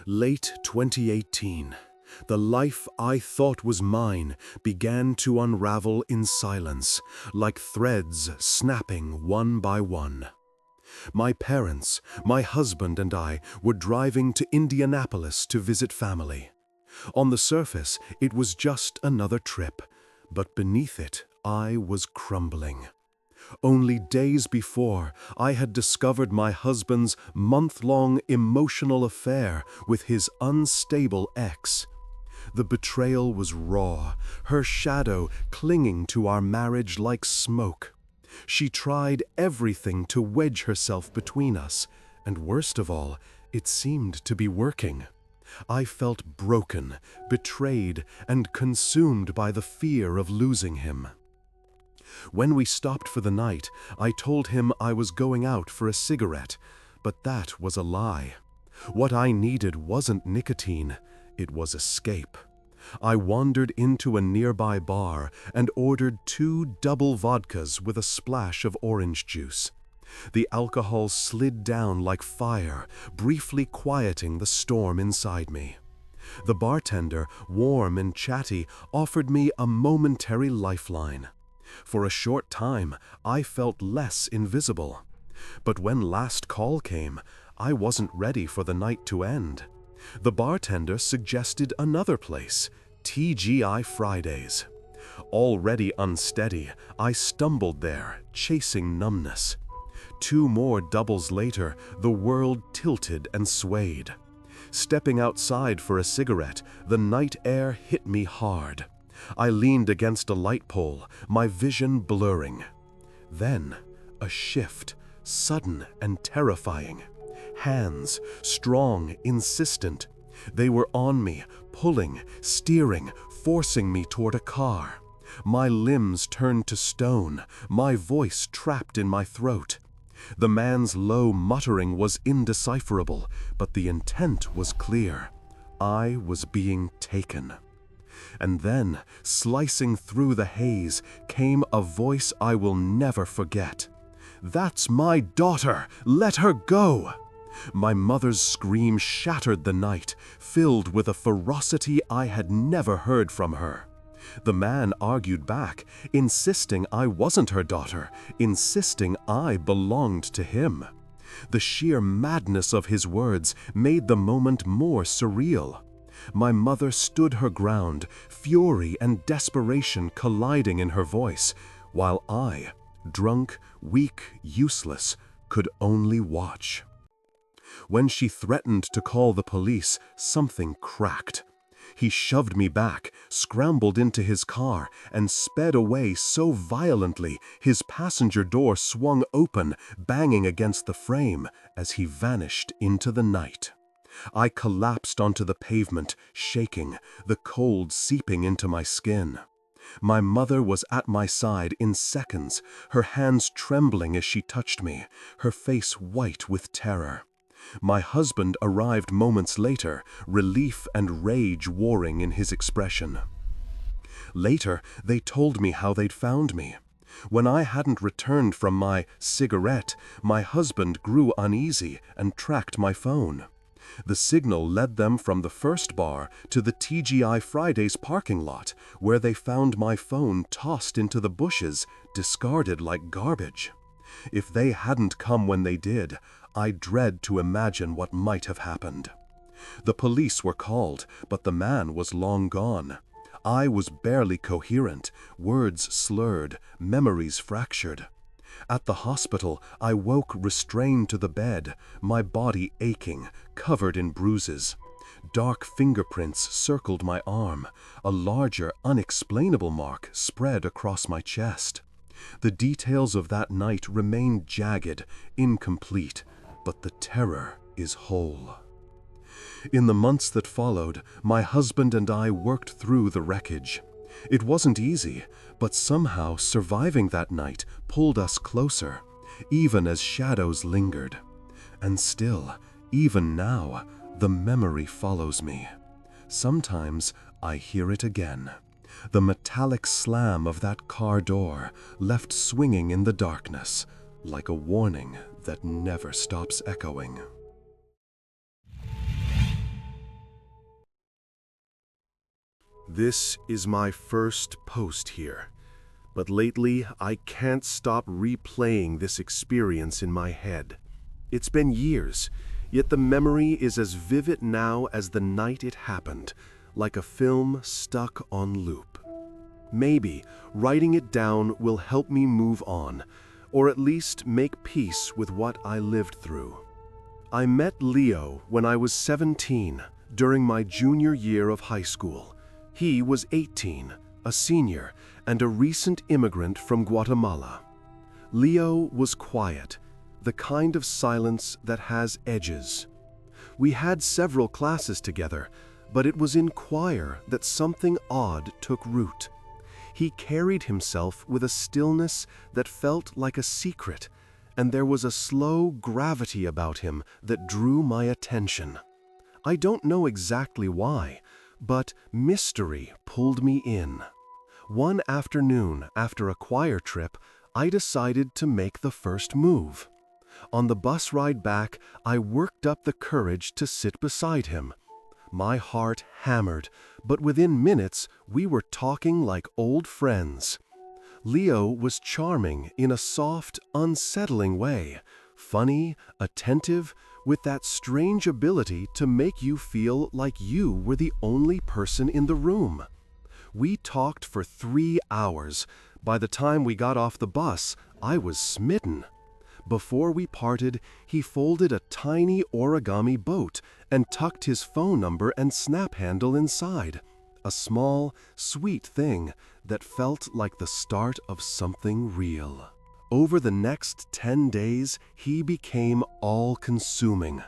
Late 2018, the life I thought was mine began to unravel in silence, like threads snapping one by one. My parents, my husband and I were driving to Indianapolis to visit family. On the surface, it was just another trip, but beneath it, I was crumbling. Only days before, I had discovered my husband's month-long emotional affair with his unstable ex. The betrayal was raw, her shadow clinging to our marriage like smoke. She tried everything to wedge herself between us, and worst of all, it seemed to be working. I felt broken, betrayed, and consumed by the fear of losing him. When we stopped for the night, I told him I was going out for a cigarette, but that was a lie. What I needed wasn't nicotine, it was escape. I wandered into a nearby bar and ordered 2 double vodkas with a splash of orange juice. The alcohol slid down like fire, briefly quieting the storm inside me. The bartender, warm and chatty, offered me a momentary lifeline. For a short time, I felt less invisible. But when last call came, I wasn't ready for the night to end. The bartender suggested another place, TGI Fridays. Already unsteady, I stumbled there, chasing numbness. 2 more doubles later, the world tilted and swayed. Stepping outside for a cigarette, the night air hit me hard. I leaned against a light pole, my vision blurring. Then, a shift, sudden and terrifying. Hands, strong, insistent. They were on me, pulling, steering, forcing me toward a car. My limbs turned to stone, my voice trapped in my throat. The man's low muttering was indecipherable, but the intent was clear. I was being taken. And then, slicing through the haze, came a voice I will never forget. "That's my daughter! Let her go!" My mother's scream shattered the night, filled with a ferocity I had never heard from her. The man argued back, insisting I wasn't her daughter, insisting I belonged to him. The sheer madness of his words made the moment more surreal. My mother stood her ground, fury and desperation colliding in her voice, while I, drunk, weak, useless, could only watch. When she threatened to call the police, something cracked. He shoved me back, scrambled into his car, and sped away so violently his passenger door swung open, banging against the frame as he vanished into the night. I collapsed onto the pavement, shaking, the cold seeping into my skin. My mother was at my side in seconds, her hands trembling as she touched me, her face white with terror. My husband arrived moments later, relief and rage warring in his expression. Later, they told me how they'd found me. When I hadn't returned from my cigarette, my husband grew uneasy and tracked my phone. The signal led them from the first bar to the TGI Fridays parking lot, where they found my phone tossed into the bushes, discarded like garbage. If they hadn't come when they did, I dread to imagine what might have happened. The police were called, but the man was long gone. I was barely coherent, words slurred, memories fractured. At the hospital, I woke restrained to the bed, my body aching, covered in bruises. Dark fingerprints circled my arm. A larger, unexplainable mark spread across my chest. The details of that night remain jagged, incomplete, but the terror is whole. In the months that followed, my husband and I worked through the wreckage. It wasn't easy, but somehow surviving that night pulled us closer, even as shadows lingered. And still, even now, the memory follows me. Sometimes I hear it again. The metallic slam of that car door, left swinging in the darkness, like a warning that never stops echoing. This is my first post here, but lately I can't stop replaying this experience in my head. It's been years, yet the memory is as vivid now as the night it happened, like a film stuck on loop. Maybe writing it down will help me move on, or at least make peace with what I lived through. I met Leo when I was 17, during my junior year of high school. He was 18, a senior, and a recent immigrant from Guatemala. Leo was quiet, the kind of silence that has edges. We had several classes together, but it was in choir that something odd took root. He carried himself with a stillness that felt like a secret, and there was a slow gravity about him that drew my attention. I don't know exactly why, but mystery pulled me in. One afternoon, after a choir trip, I decided to make the first move. On the bus ride back, I worked up the courage to sit beside him. My heart hammered, but within minutes we were talking like old friends. Leo was charming in a soft, unsettling way, funny, attentive, with that strange ability to make you feel like you were the only person in the room. We talked for 3 hours. By the time we got off the bus, I was smitten. Before we parted, he folded a tiny origami boat and tucked his phone number and snap handle inside. A small, sweet thing that felt like the start of something real. Over the next 10 days, he became all-consuming.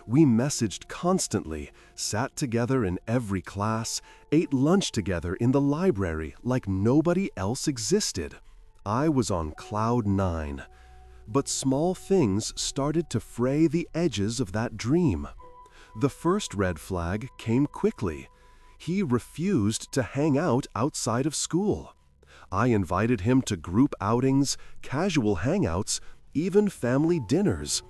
We messaged constantly, sat together in every class, ate lunch together in the library like nobody else existed. I was on cloud 9. But small things started to fray the edges of that dream. The first red flag came quickly. He refused to hang out outside of school. I invited him to group outings, casual hangouts, even family dinners.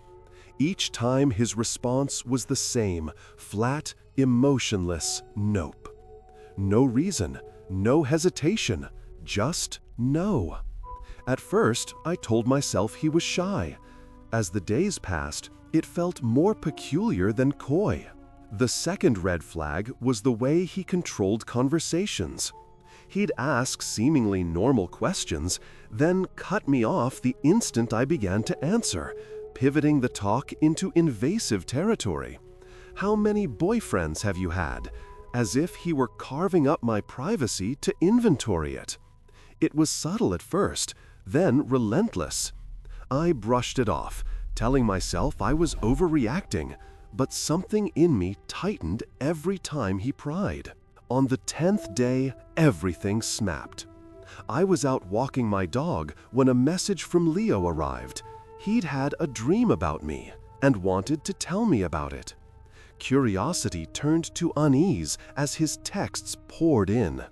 Each time his response was the same, flat, emotionless nope. No reason, no hesitation, just no. At first, I told myself he was shy. As the days passed, it felt more peculiar than coy. The second red flag was the way he controlled conversations. He'd ask seemingly normal questions, then cut me off the instant I began to answer, pivoting the talk into invasive territory. "How many boyfriends have you had?" As if he were carving up my privacy to inventory it. It was subtle at first, then relentless. I brushed it off, telling myself I was overreacting, but something in me tightened every time he pried. On the 10th day, everything snapped. I was out walking my dog when a message from Leo arrived. He'd had a dream about me and wanted to tell me about it. Curiosity turned to unease as his texts poured in.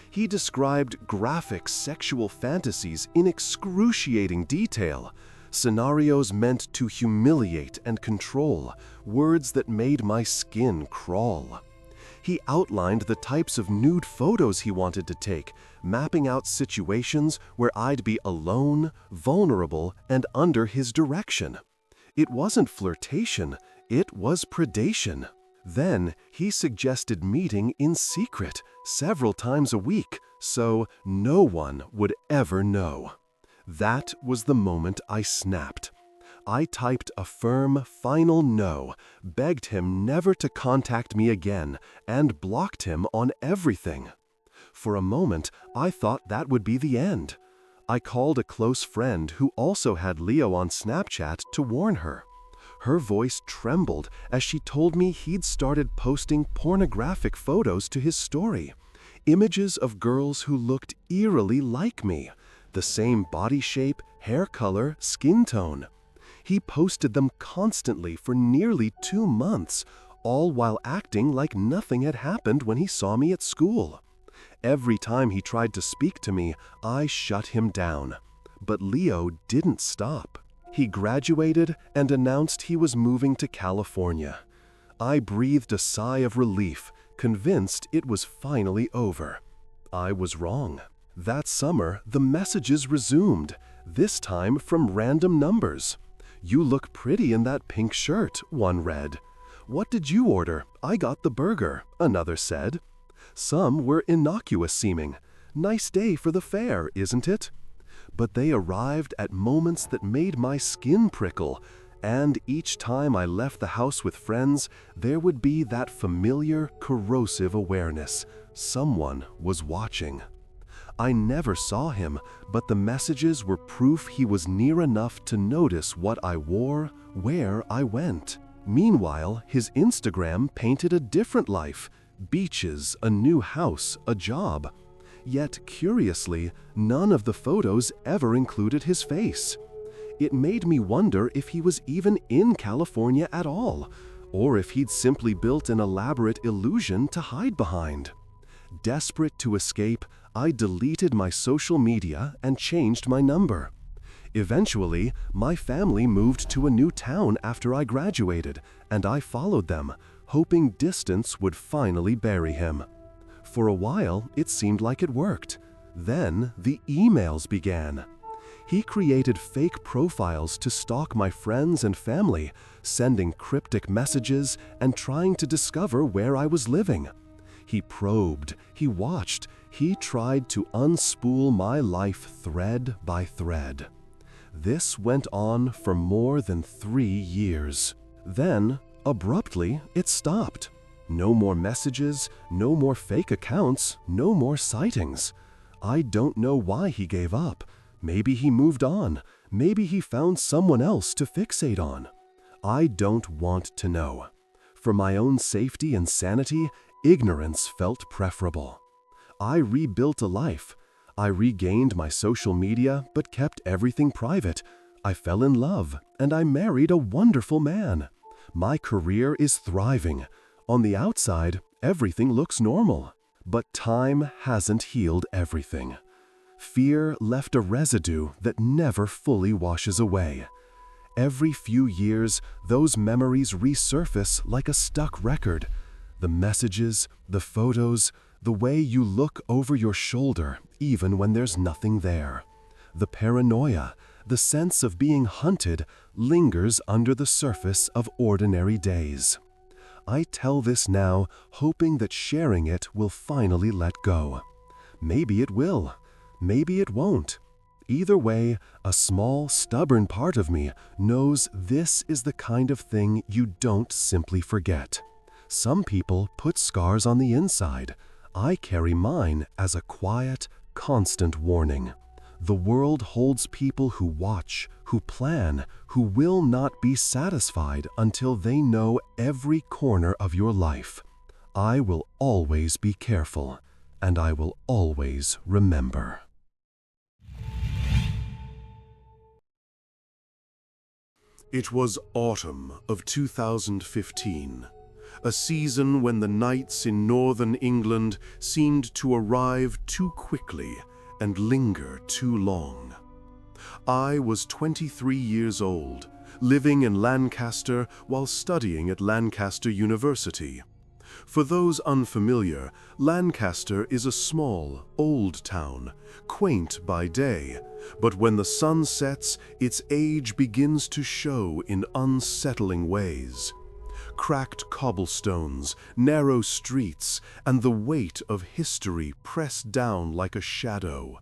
He described graphic sexual fantasies in excruciating detail, scenarios meant to humiliate and control, words that made my skin crawl. He outlined the types of nude photos he wanted to take, mapping out situations where I'd be alone, vulnerable, and under his direction. It wasn't flirtation, it was predation. Then he suggested meeting in secret several times a week, so no one would ever know. That was the moment I snapped. I typed a firm, final no, begged him never to contact me again, and blocked him on everything. For a moment, I thought that would be the end. I called a close friend who also had Leo on Snapchat to warn her. Her voice trembled as she told me he'd started posting pornographic photos to his story. Images of girls who looked eerily like me. The same body shape, hair color, skin tone. He posted them constantly for nearly 2 months, all while acting like nothing had happened when he saw me at school. Every time he tried to speak to me, I shut him down. But Leo didn't stop. He graduated and announced he was moving to California. I breathed a sigh of relief, convinced it was finally over. I was wrong. That summer, the messages resumed, this time from random numbers. "You look pretty in that pink shirt," one read. "What did you order? I got the burger," another said. Some were innocuous seeming. "Nice day for the fair, isn't it?" But they arrived at moments that made my skin prickle, and each time I left the house with friends, there would be that familiar, corrosive awareness. Someone was watching. I never saw him, but the messages were proof he was near enough to notice what I wore, where I went. Meanwhile, his Instagram painted a different life: beaches, a new house, a job. Yet, curiously, none of the photos ever included his face. It made me wonder if he was even in California at all, or if he'd simply built an elaborate illusion to hide behind. Desperate to escape, I deleted my social media and changed my number. Eventually, my family moved to a new town after I graduated, and I followed them, hoping distance would finally bury him. For a while, it seemed like it worked. Then, the emails began. He created fake profiles to stalk my friends and family, sending cryptic messages and trying to discover where I was living. He probed, he watched, he tried to unspool my life thread by thread. This went on for more than 3 years. Then, abruptly, it stopped. No more messages, no more fake accounts, no more sightings. I don't know why he gave up. Maybe he moved on. Maybe he found someone else to fixate on. I don't want to know. For my own safety and sanity, ignorance felt preferable. I rebuilt a life. I regained my social media, but kept everything private. I fell in love, and I married a wonderful man. My career is thriving. On the outside, everything looks normal. But time hasn't healed everything. Fear left a residue that never fully washes away. Every few years, those memories resurface like a stuck record. The messages, the photos, the way you look over your shoulder even when there's nothing there. The paranoia, the sense of being hunted, lingers under the surface of ordinary days. I tell this now, hoping that sharing it will finally let go. Maybe it will. Maybe it won't. Either way, a small, stubborn part of me knows this is the kind of thing you don't simply forget. Some people put scars on the inside. I carry mine as a quiet, constant warning. The world holds people who watch, who plan, who will not be satisfied until they know every corner of your life. I will always be careful, and I will always remember. It was autumn of 2015, a season when the nights in northern England seemed to arrive too quickly and linger too long. I was 23 years old, living in Lancaster while studying at Lancaster University. For those unfamiliar, Lancaster is a small, old town, quaint by day, but when the sun sets, its age begins to show in unsettling ways. Cracked cobblestones, narrow streets, and the weight of history pressed down like a shadow.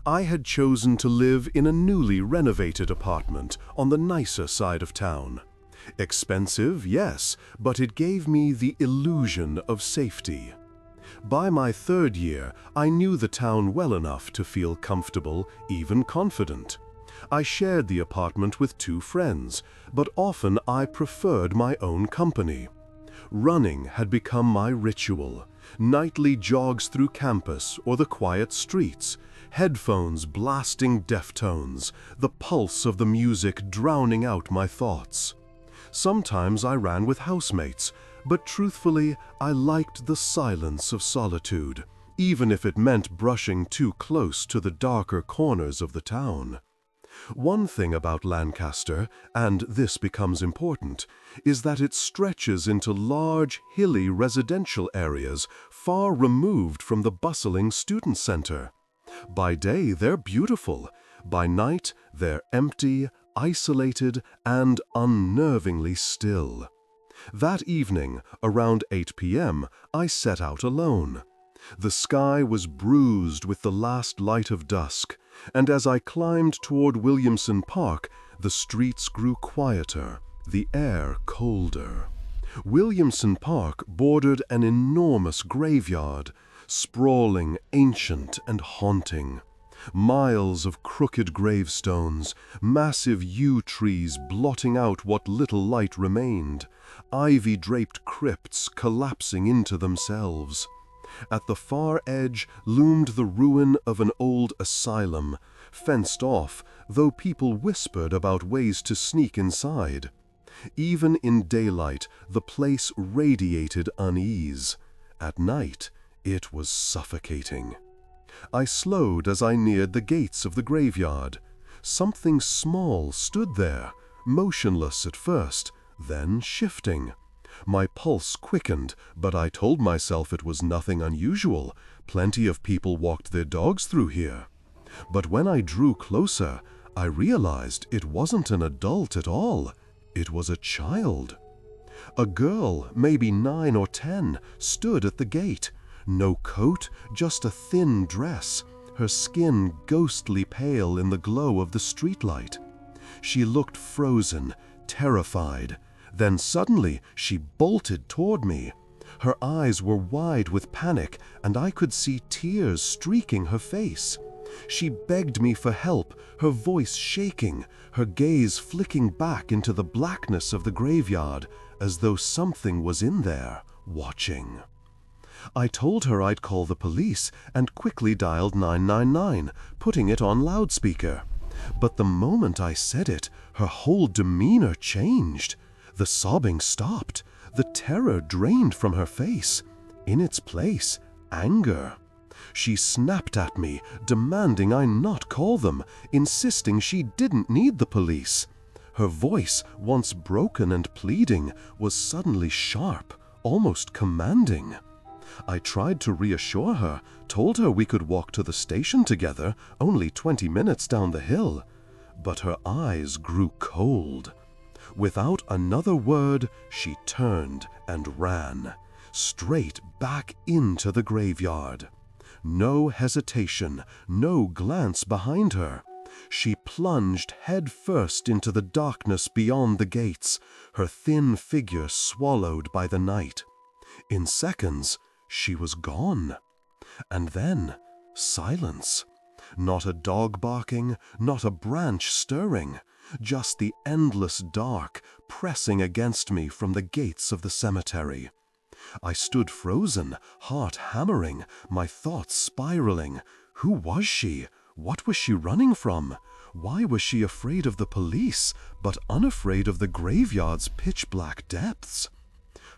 I had chosen to live in a newly renovated apartment on the nicer side of town. Expensive, yes, but it gave me the illusion of safety. By my 3rd year, I knew the town well enough to feel comfortable, even confident. I shared the apartment with 2 friends, but often I preferred my own company. Running had become my ritual. Nightly jogs through campus or the quiet streets, headphones blasting deftones, the pulse of the music drowning out my thoughts. Sometimes I ran with housemates, but truthfully, I liked the silence of solitude, even if it meant brushing too close to the darker corners of the town. One thing about Lancaster, and this becomes important, is that it stretches into large, hilly residential areas far removed from the bustling student center. By day, they're beautiful. By night, they're empty, isolated, and unnervingly still. That evening, around 8 p.m., I set out alone. The sky was bruised with the last light of dusk, and as I climbed toward Williamson Park, the streets grew quieter, the air colder. Williamson Park bordered an enormous graveyard, sprawling, ancient, and haunting. Miles of crooked gravestones, massive yew trees blotting out what little light remained, ivy-draped crypts collapsing into themselves. At the far edge loomed the ruin of an old asylum, fenced off, though people whispered about ways to sneak inside. Even in daylight, the place radiated unease. At night, it was suffocating. I slowed as I neared the gates of the graveyard. Something small stood there, motionless at first, then shifting. My pulse quickened, but I told myself it was nothing unusual. Plenty of people walked their dogs through here. But when I drew closer, I realized it wasn't an adult at all. It was a child. A girl, maybe 9 or 10, stood at the gate. No coat, just a thin dress, her skin ghostly pale in the glow of the streetlight. She looked frozen, terrified. Then suddenly she bolted toward me. Her eyes were wide with panic, and I could see tears streaking her face. She begged me for help, her voice shaking, her gaze flicking back into the blackness of the graveyard, as though something was in there, watching. I told her I'd call the police and quickly dialed 999, putting it on loudspeaker. But the moment I said it, her whole demeanor changed. The sobbing stopped. The terror drained from her face. In its place, anger. She snapped at me, demanding I not call them, insisting she didn't need the police. Her voice, once broken and pleading, was suddenly sharp, almost commanding. I tried to reassure her, told her we could walk to the station together, only 20 minutes down the hill. But her eyes grew cold. Without another word, she turned and ran, straight back into the graveyard. No hesitation, no glance behind her. She plunged head first into the darkness beyond the gates, her thin figure swallowed by the night. In seconds, she was gone. And then, silence. Not a dog barking, not a branch stirring. Just the endless dark pressing against me from the gates of the cemetery. I stood frozen, heart hammering, my thoughts spiraling. Who was she? What was she running from? Why was she afraid of the police, but unafraid of the graveyard's pitch-black depths?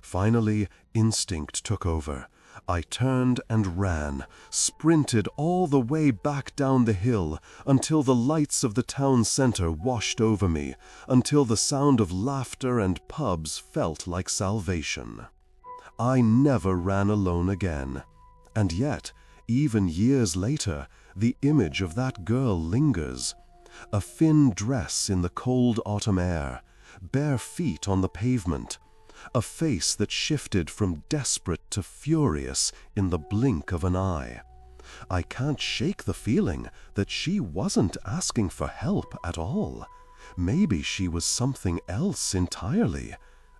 Finally, instinct took over. I turned and ran, sprinted all the way back down the hill, until the lights of the town center washed over me, until the sound of laughter and pubs felt like salvation. I never ran alone again. And yet, even years later, the image of that girl lingers. A thin dress in the cold autumn air, bare feet on the pavement, a face that shifted from desperate to furious in the blink of an eye. I can't shake the feeling that she wasn't asking for help at all. Maybe she was something else entirely,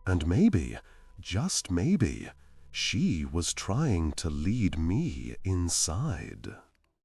and maybe, just maybe, she was trying to lead me inside.